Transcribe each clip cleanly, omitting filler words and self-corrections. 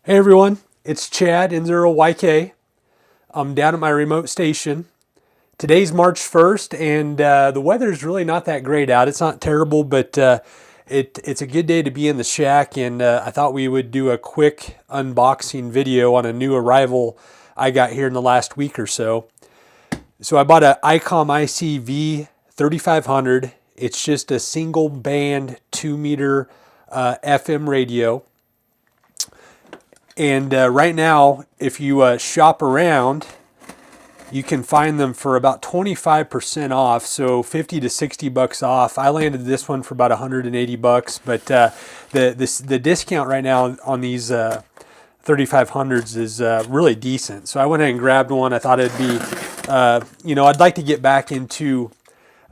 Hey everyone, it's Chad N0YK. I'm down at my remote station. Today's March 1st and the weather's really not that great out. It's not terrible, but it's a good day to be in the shack, and I thought we would do a quick unboxing video on a new arrival I got here in the last week or so. So I bought an Icom IC V3500. It's just a single band 2-meter FM radio. And right now, if you shop around, you can find them for about 25% off, so 50 to 60 bucks off. I landed this one for about 180 bucks, but the discount right now on these 3500s is really decent. So I went ahead and grabbed one. I thought it'd be, I'd like to get back into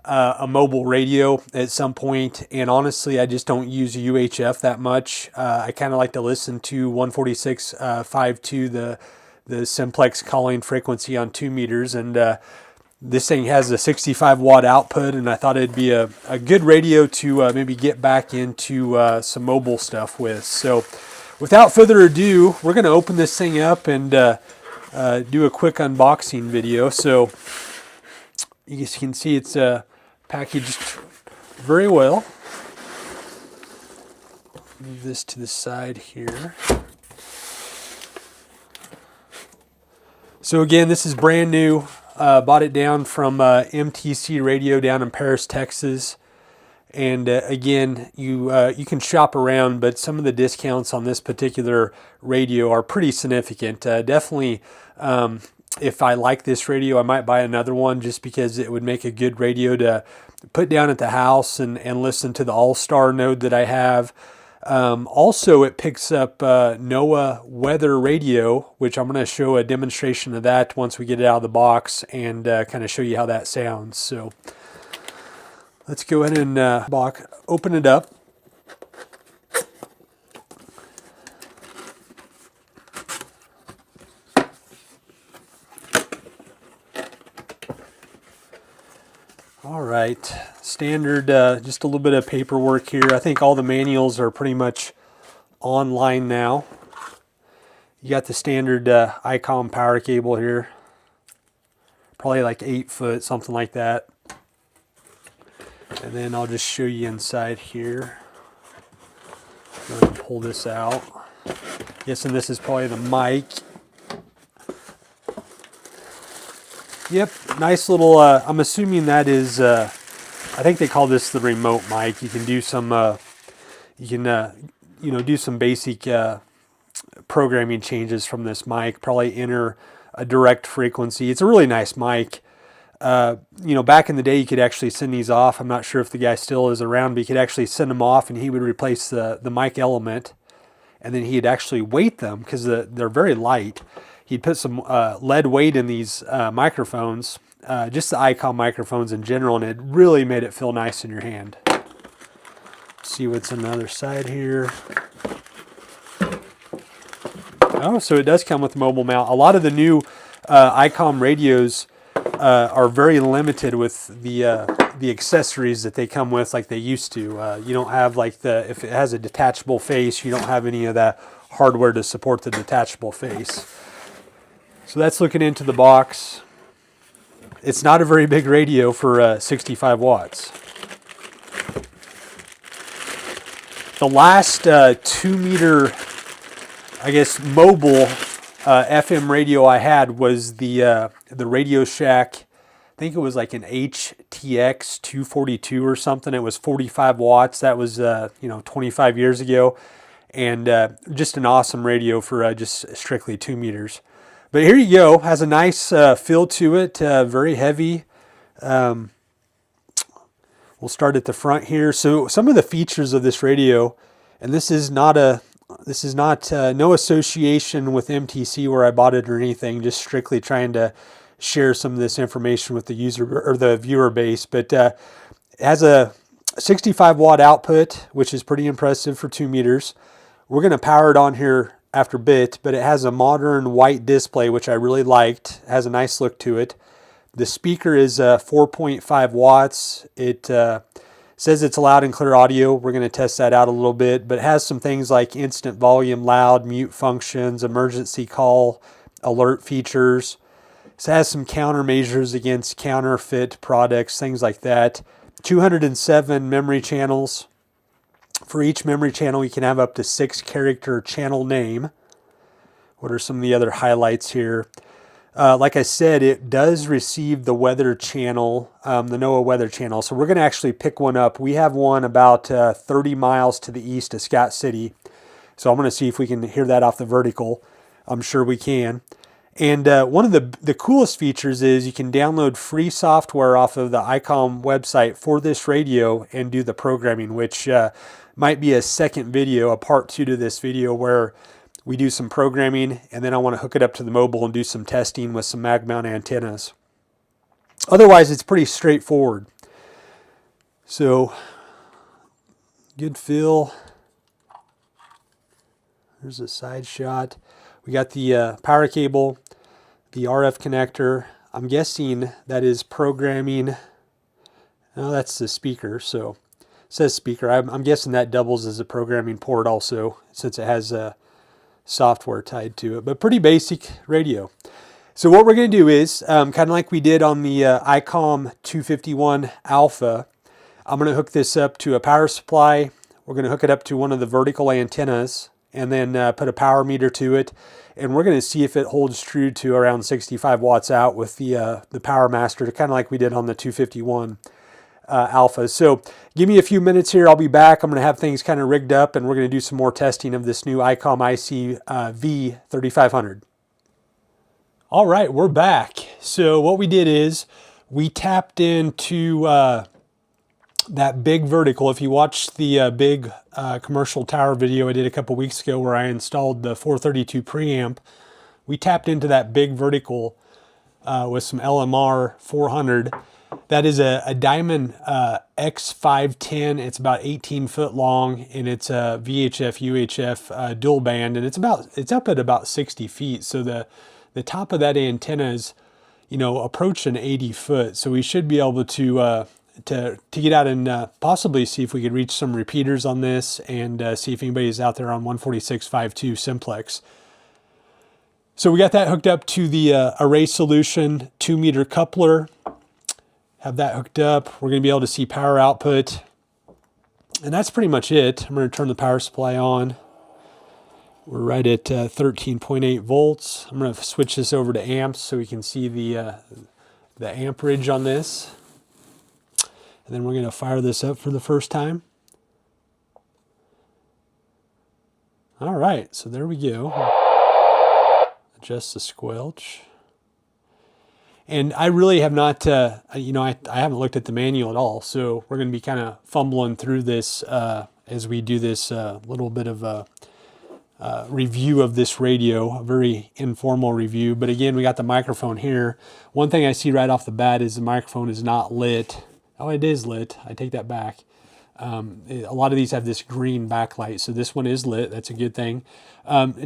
a mobile radio at some point, and honestly I just don't use UHF that much. I kind of like to listen to 146.52, the simplex calling frequency on 2 meters, and this thing has a 65 watt output, and I thought it'd be a good radio to maybe get back into some mobile stuff with. So without further ado, we're going to open this thing up and do a quick unboxing video. So you can see it's packaged very well. Move this to the side here. So again, this is brand new. Bought it down from MTC Radio down in Paris, Texas. And again, you can shop around, but some of the discounts on this particular radio are pretty significant. Definitely, if I like this radio, I might buy another one just because it would make a good radio to put down at the house and listen to the Allstar node that I have. Also, it picks up NOAA weather radio, which I'm going to show a demonstration of that once we get it out of the box and kind of show you how that sounds. So let's go ahead and open it up. All right, standard, just a little bit of paperwork here. I think all the manuals are pretty much online now. You got the standard Icom power cable here, probably like 8 foot, something like that. And then I'll just show you inside here. I'm going to pull this out. Yes, and this is probably the mic. Yep, nice little, I'm assuming that is, I think they call this the remote mic. You can do some, do some basic programming changes from this mic, probably enter a direct frequency. It's a really nice mic. Back in the day, you could actually send these off. I'm not sure if the guy still is around, but you could actually send them off and he would replace the mic element, and then he'd actually weight them because they're very light. He'd put some lead weight in these microphones, just the Icom microphones in general, and it really made it feel nice in your hand. Let's see what's on the other side here. Oh, so it does come with a mobile mount. A lot of the new Icom radios are very limited with the accessories that they come with like they used to. You don't have like if it has a detachable face, you don't have any of that hardware to support the detachable face. So that's looking into the box. It's not a very big radio for 65 watts. The last 2-meter, I guess, mobile FM radio I had was the Radio Shack. I think it was like an HTX 242 or something. It was 45 watts. That was 25 years ago, and just an awesome radio for just strictly 2 meters. But here you go. Has a nice feel to it. Very heavy. We'll start at the front here. So some of the features of this radio, and this is not no association with MTC where I bought it or anything. Just strictly trying to share some of this information with the user or the viewer base. But it has a 65 watt output, which is pretty impressive for 2 meters. We're going to power it on here after bit, but it has a modern white display, which I really liked. It has a nice look to it. The speaker is 4.5 watts. It says it's loud and clear audio. We're going to test that out a little bit, but it has some things like instant volume, loud, mute functions, emergency call, alert features. It has some countermeasures against counterfeit products, things like that. 207 memory channels. For each memory channel, you can have up to 6-character channel name. What are some of the other highlights here? Like I said, it does receive the weather channel, the NOAA weather channel. So we're going to actually pick one up. We have one about 30 miles to the east of Scott City. So I'm going to see if we can hear that off the vertical. I'm sure we can. And one of the coolest features is you can download free software off of the Icom website for this radio and do the programming, which might be a second video, a part 2 to this video, where we do some programming, and then I want to hook it up to the mobile and do some testing with some mag mount antennas. Otherwise, it's pretty straightforward. So, good feel. There's a side shot. We got the power cable, the RF connector. I'm guessing that is programming. No, that's the speaker, so it says speaker. I'm guessing that doubles as a programming port also, since it has a software tied to it, but pretty basic radio. So what we're going to do is, kind of like we did on the Icom 251 Alpha, I'm going to hook this up to a power supply. We're going to hook it up to one of the vertical antennas, and then put a power meter to it, and we're going to see if it holds true to around 65 watts out with the Power Master, kind of like we did on the 251 Alpha. So give me a few minutes here. I'll be back. I'm going to have things kind of rigged up, and we're going to do some more testing of this new Icom IC V3500. All right, we're back. So what we did is we tapped into that big vertical. If you watched the big commercial tower video I did a couple weeks ago where I installed the 432 preamp, we tapped into that big vertical with some LMR 400. That is a Diamond X510. It's about 18 foot long, and it's a VHF UHF dual band, and it's up at about 60 feet. So the top of that antenna is, approaching 80 foot. So we should be able to get out and possibly see if we could reach some repeaters on this, and see if anybody's out there on 146.52 simplex. So we got that hooked up to the Array Solution 2-meter coupler. Have that hooked up. We're going to be able to see power output. And that's pretty much it. I'm going to turn the power supply on. We're right at 13.8 volts. I'm going to switch this over to amps so we can see the amperage on this. And then we're going to fire this up for the first time. All right, so there we go. Adjust the squelch. And I really have not, I haven't looked at the manual at all, so we're going to be kind of fumbling through this as we do this little bit of a review of this radio, a very informal review. But again, we got the microphone here. One thing I see right off the bat is the microphone is not lit. Oh, it is lit. I take that back. A lot of these have this green backlight, so this one is lit. That's a good thing.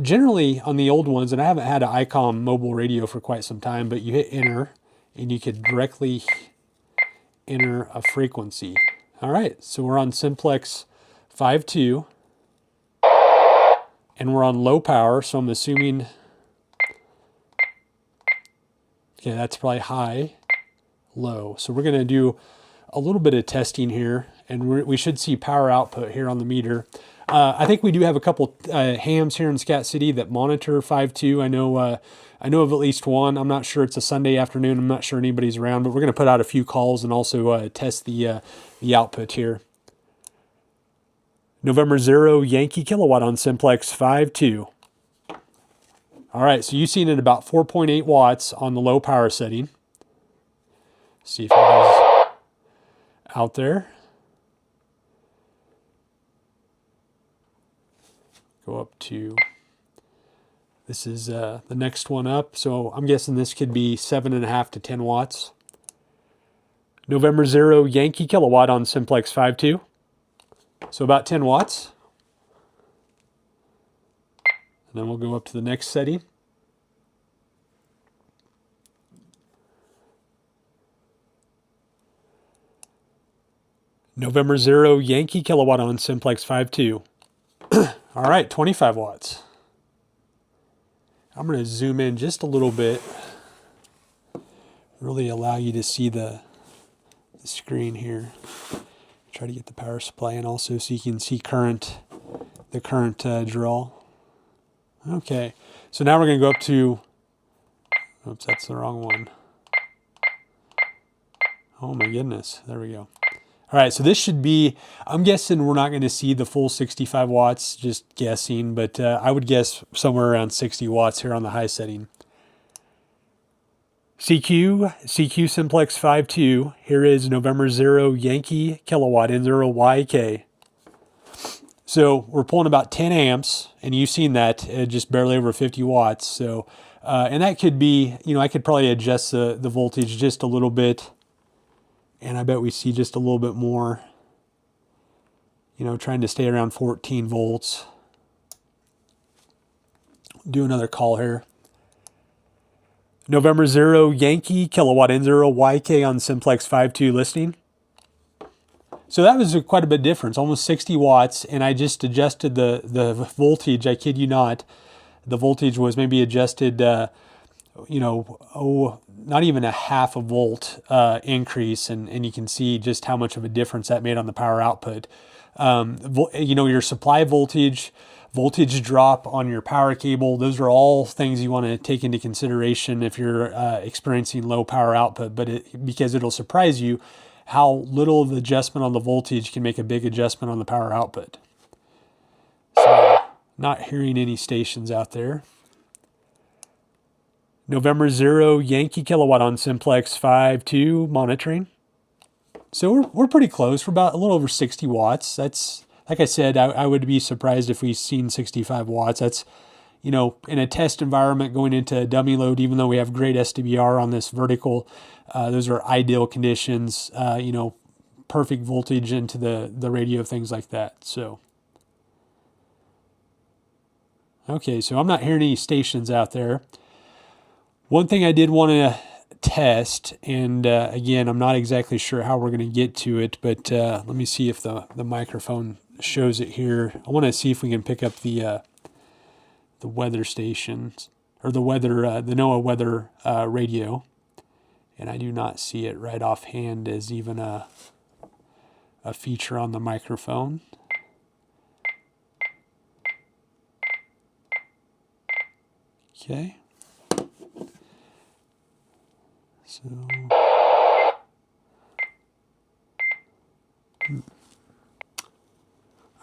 Generally, on the old ones, and I haven't had an Icom mobile radio for quite some time, but you hit enter, and you could directly enter a frequency. All right, so we're on simplex 5.2, and we're on low power, so I'm assuming, okay, that's probably high, low. So we're going to do a little bit of testing here, and we should see power output here on the meter. I think we do have a couple hams here in Scott City that monitor 5.2. I know of at least one. I'm not sure. It's a Sunday afternoon. I'm not sure anybody's around, but we're going to put out a few calls and also test the output here. November 0 Yankee kilowatt on simplex 5.2. All right, so you've seen it about 4.8 watts on the low power setting. See if anybody's out there. Go up to, this is the next one up, so I'm guessing this could be 7.5 to 10 watts. November 0 Yankee kilowatt on simplex 5.2, so about 10 watts. And then we'll go up to the next setting. November 0 Yankee kilowatt on simplex 5.2. All right, 25 watts. I'm going to zoom in just a little bit, really allow you to see the screen here. Try to get the power supply in also so you can see the current draw. Okay, so now we're going to go up to, oops, that's the wrong one. Oh my goodness, there we go. All right, so this should be, I'm guessing we're not going to see the full 65 watts, just guessing, but I would guess somewhere around 60 watts here on the high setting. CQ simplex 5.2, here is November 0 Yankee kilowatt N0YK. So we're pulling about 10 amps, and you've seen that, just barely over 50 watts. So, and that could be, I could probably adjust the voltage just a little bit. And I bet we see just a little bit more, trying to stay around 14 volts. Do another call here. November 0 Yankee kilowatt N0YK on simplex 5.2 listening. So that was quite a bit difference, almost 60 watts, and I just adjusted the voltage. I kid you not. The voltage was maybe adjusted, not even a half a volt increase, and you can see just how much of a difference that made on the power output. Your supply voltage drop on your power cable, those are all things you want to take into consideration if you're experiencing low power output, because it'll surprise you how little of the adjustment on the voltage can make a big adjustment on the power output. So, not hearing any stations out there. November 0 Yankee kilowatt on simplex 5.2 monitoring. So we're pretty close. We're about a little over 60 watts. That's, like I said, I would be surprised if we've seen 65 watts. That's, in a test environment going into a dummy load, even though we have great SDVR on this vertical, those are ideal conditions, perfect voltage into the radio, things like that. So, okay, so I'm not hearing any stations out there. One thing I did want to test, and again, I'm not exactly sure how we're going to get to it, but let me see if the microphone shows it here. I want to see if we can pick up the weather stations, or the NOAA weather radio, and I do not see it right offhand as even a feature on the microphone. Okay. So,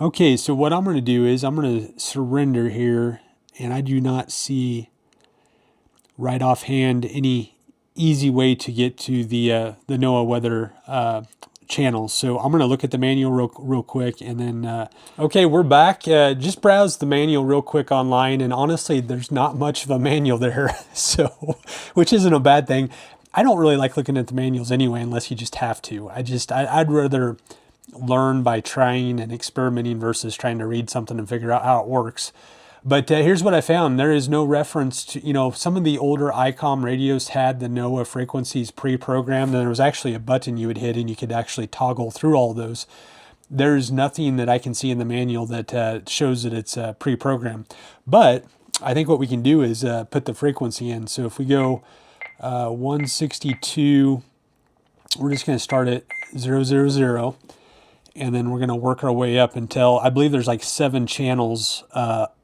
okay, so what I'm going to do is I'm going to surrender here, and I do not see right offhand any easy way to get to the NOAA weather channels. So I'm going to look at the manual real quick, and then okay, we're back. Just browse the manual real quick online, and honestly, there's not much of a manual there, so which isn't a bad thing. I don't really like looking at the manuals anyway, unless you just have to. I'd rather learn by trying and experimenting versus trying to read something and figure out how it works. But here's what I found. There is no reference to, some of the older Icom radios had the NOAA frequencies pre-programmed, and there was actually a button you would hit and you could actually toggle through all those. There's nothing that I can see in the manual that shows that it's pre-programmed. But I think what we can do is put the frequency in. So if we go 162, we're just going to start at 000, and then we're going to work our way up until, I believe there's like 7 channels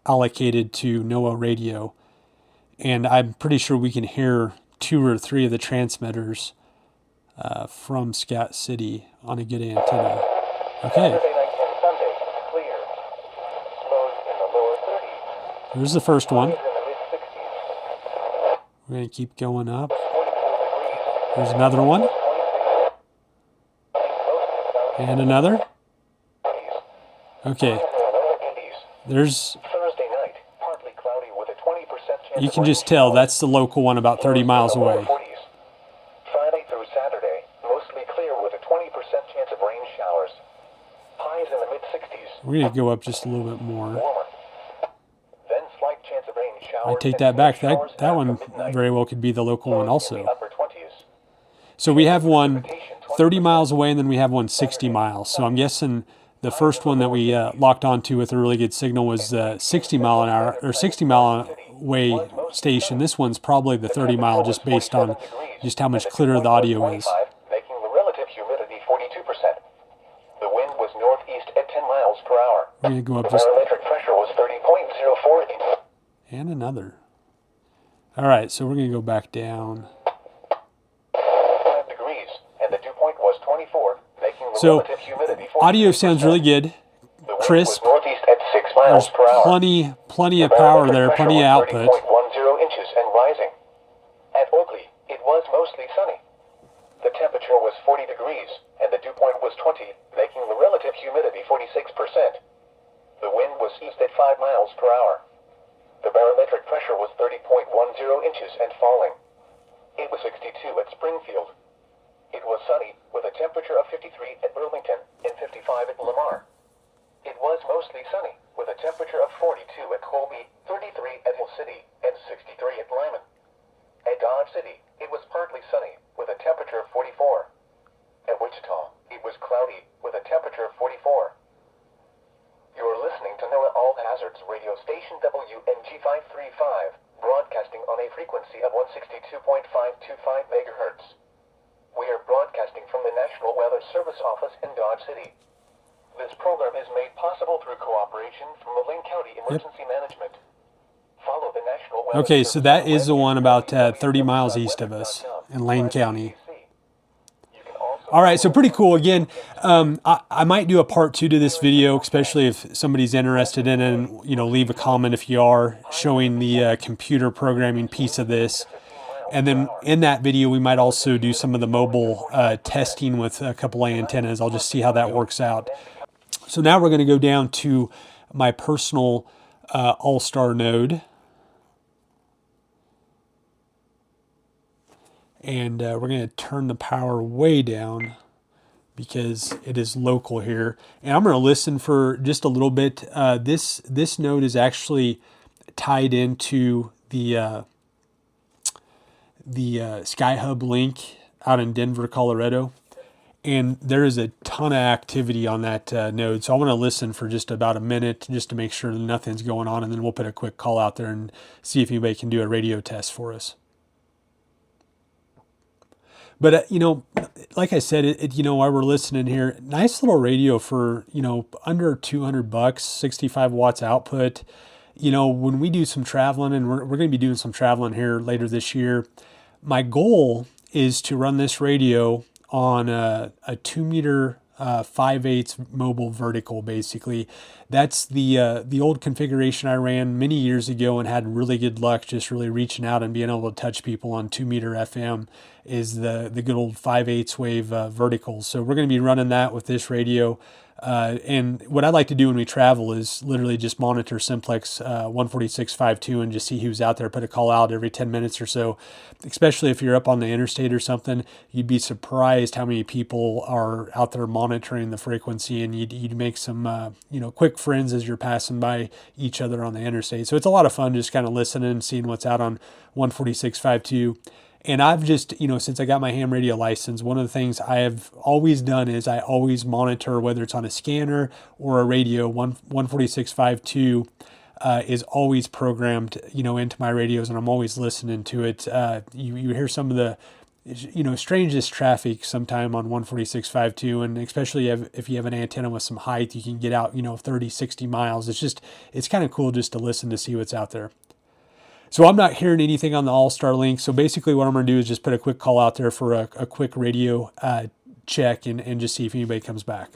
allocated to NOAA radio, and I'm pretty sure we can hear 2 or 3 of the transmitters from Scout City on a good antenna. Okay. Here's the first one. We're going to keep going up. There's another one. And another. Okay. There's, you can just tell that's the local one about 30 miles away. Friday through Saturday, mostly clear with a 20% chance of rain showers. Highs in the mid-60s. We're going to go up just a little bit more. Warmer. Then slight chance of rain showers. I take that back. That one very well could be the local one also. So we have one 30 miles away, and then we have one 60 miles. So I'm guessing the first one that we locked onto with a really good signal was 60 mile an hour or 60 mile away station. This one's probably the 30 mile, just based on just how much clearer the audio is. Making the relative humidity 42%. The wind was northeast at 10 miles per hour. We're gonna go up The just barometric pressure was 30.04. and another. All right, so we're gonna go back down. 5 degrees, and the dew point was 24, making the So relative humidity 42%. audio sounds really good, The wind crisp. was northeast at 6 miles There's per hour. plenty of power there, plenty of output. 30.10 inches and rising. At Oakley, it was mostly sunny. The temperature was 40 degrees, and the dew point was 20, making the relative humidity 46%. The wind was east at 5 miles per hour. The barometric pressure was 30.10 inches and falling. It was 62 at Springfield. It was sunny, with a temperature of 53 at Burlington and 55 at Lamar. It was mostly sunny, with a temperature of 42 at Colby, 33 at Hill City, and 63 at Lyman. At Dodge City, it was partly sunny, with a temperature of 44. At Wichita, it was cloudy, with a temperature of 44. You're listening to NOAA All Hazards radio station WNG 535, broadcasting on a frequency of 162.525 megahertz. We are broadcasting from the National Weather Service office in Dodge City. This program is made possible through cooperation from the Lane County Emergency Management. Follow the National Weather Okay, so Service that on is the one about 30 miles www.weather.com. east of us in Lane County. You can also All right, so pretty cool. Again, I might do a part 2 to this video, especially if somebody's interested in it, and leave a comment if you are, showing the computer programming piece of this. And then in that video, we might also do some of the mobile testing with a couple of antennas. I'll just see how that works out. So now we're going to go down to my personal Allstar node. And we're going to turn the power way down because it is local here. And I'm going to listen for just a little bit. This node is actually tied into the SkyHub link out in Denver, Colorado. And there is a ton of activity on that node. So I want to listen for just about a minute just to make sure that nothing's going on. And then we'll put a quick call out there and see if anybody can do a radio test for us. But, like I said, while we're listening here, nice little radio for, under $200, 65 watts output. When we do some traveling, and we're going to be doing some traveling here later this year, my goal is to run this radio on a 2 meter 5/8 mobile vertical. Basically, that's the old configuration I ran many years ago and had really good luck just really reaching out and being able to touch people on 2 meter FM is the good old 5/8 wave verticals. So we're going to be running that with this radio. And what I like to do when we travel is literally just monitor Simplex 146.52 and just see who's out there, put a call out every 10 minutes or so. Especially if you're up on the interstate or something, you'd be surprised how many people are out there monitoring the frequency, and you'd make some quick friends as you're passing by each other on the interstate. So it's a lot of fun just kind of listening and seeing what's out on 146.52. And I've just, since I got my ham radio license, one of the things I have always done is I always monitor, whether it's on a scanner or a radio. 146.52 is always programmed, into my radios, and I'm always listening to it. You hear some of the, strangest traffic sometime on 146.52, and especially if you have an antenna with some height, you can get out, 30, 60 miles. It's kind of cool just to listen to see what's out there. So I'm not hearing anything on the Allstar link. So basically what I'm going to do is just put a quick call out there for a quick radio check and just see if anybody comes back.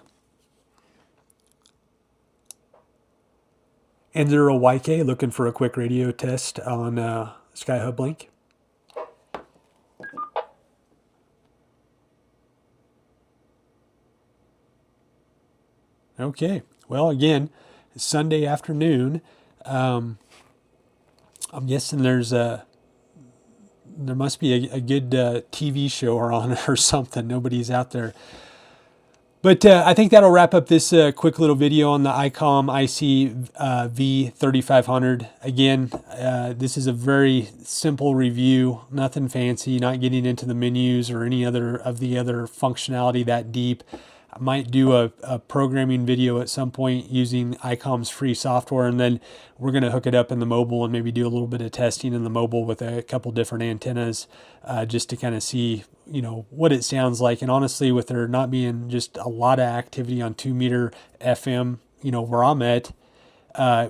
N0 YK looking for a quick radio test on SkyHub link. Okay. Well, again, Sunday afternoon. I'm guessing there must be a good TV show on or something. Nobody's out there But I think that'll wrap up this quick little video on the Icom IC V3500. Again, this is a very simple review, nothing fancy, not getting into the menus or any other of the other functionality that deep. I might do a programming video at some point using Icom's free software, and then we're going to hook it up in the mobile and maybe do a little bit of testing in the mobile with a couple different antennas, just to kind of see, you know, what it sounds like. And honestly, with there not being just a lot of activity on 2-meter FM, you know, where I'm at,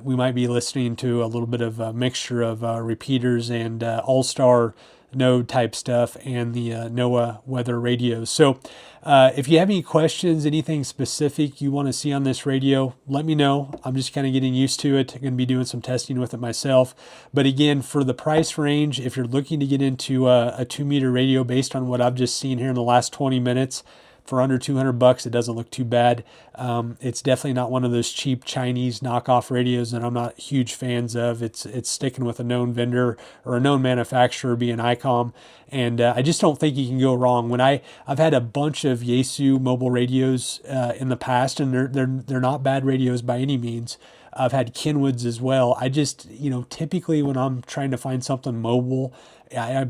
we might be listening to a little bit of a mixture of repeaters and Allstar node type stuff and the NOAA weather radios. So if you have any questions, anything specific you want to see on this radio, let me know. I'm just kind of getting used to it. I'm going to be doing some testing with it myself. But again, for the price range, if you're looking to get into a 2-meter radio based on what I've just seen here in the last 20 minutes, for under $200, it doesn't look too bad. It's definitely not one of those cheap Chinese knockoff radios that I'm not huge fans of. It's sticking with a known vendor or a known manufacturer, being Icom, and I just don't think you can go wrong. When I've had a bunch of Yaesu mobile radios in the past, and they're not bad radios by any means. I've had Kenwoods as well. I just, you know, typically when I'm trying to find something mobile, I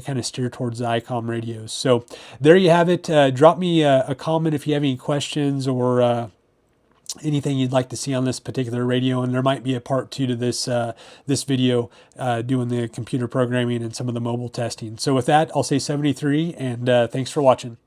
kind of steer towards the Icom radios. So there you have it. Drop me a comment if you have any questions or anything you'd like to see on this particular radio. And there might be a part 2 to this this video doing the computer programming and some of the mobile testing. So with that, I'll say 73, and thanks for watching.